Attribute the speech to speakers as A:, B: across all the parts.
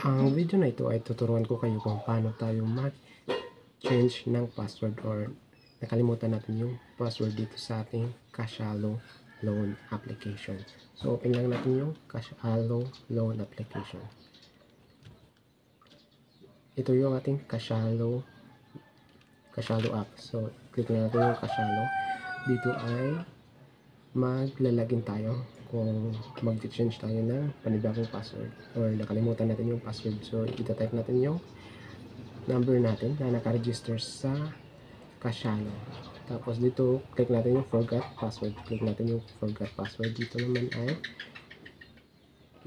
A: Ang video na ito ay tuturuan ko kayo kung paano tayo mag-change ng password or nakalimutan natin yung password dito sa ating Cashalo loan application. So open lang natin yung Cashalo loan application. Ito yung ating Cashalo app. So click na natin yung Cashalo. Dito ay maglalagin tayo kung mag-change tayo ng panibagong password or nakalimutan natin yung password. So ita-type natin yung number natin na naka-register sa Cashalo. Tapos dito click natin yung forgot password. Click natin yung forgot password. Dito naman ay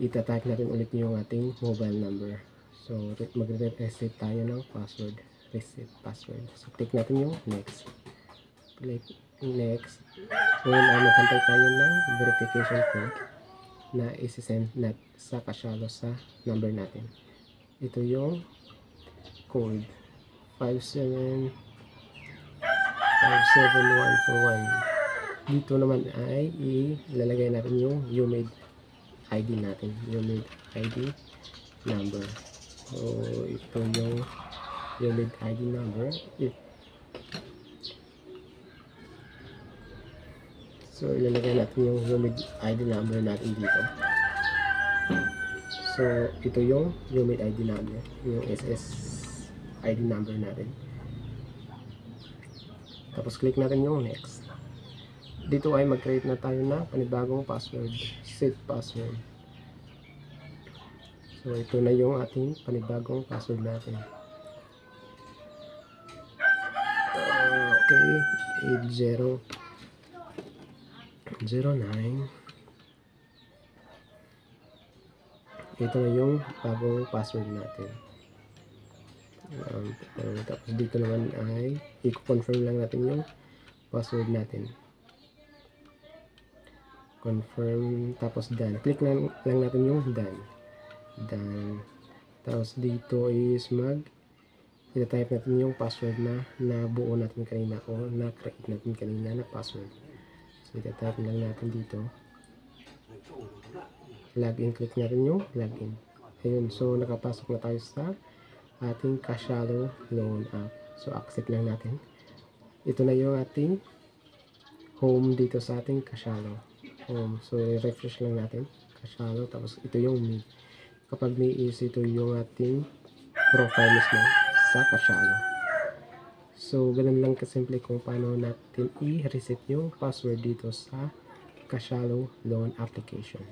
A: ita-type natin ulit yung ating mobile number. So mag-reset tayo ng password. Reset password. So click natin yung next. Click next. Ngayon ay maghantay tayo ng verification code na isi-send sa Cashalo sa number natin. Ito yung code 5757141. Dito naman ay ilalagay natin yung UMAID ID natin, UMAID ID number. So ito yung UMAID ID number. So ilalagay natin yung UMAID ID number natin dito. So ito yung UMAID ID number, yung SSID number natin. Tapos click natin yung next. Dito ay mag-create na tayo ng panibagong password, set password. So ito na yung ating panibagong password natin. Okay, 8009. Ito na yung bagong password natin. Tapos dito naman ay i-confirm lang natin yung password natin. Confirm, tapos done. Click lang natin yung done. Tapos dito is i-type natin yung password na nabuo natin kanina o na-create natin kanina na password. So i-type lang natin dito. Login, click natin yung login. Ayun, so nakapasok na tayo sa ating Cashalo loan app. So accept lang natin. Ito na yung ating home dito sa ating Cashalo home. So refresh lang natin Cashalo, tapos ito yung me. Kapag me is ito yung ating profile mismo sa Cashalo. So ganun lang kasimple kung paano natin i-reset yung password dito sa Cashalo loan application.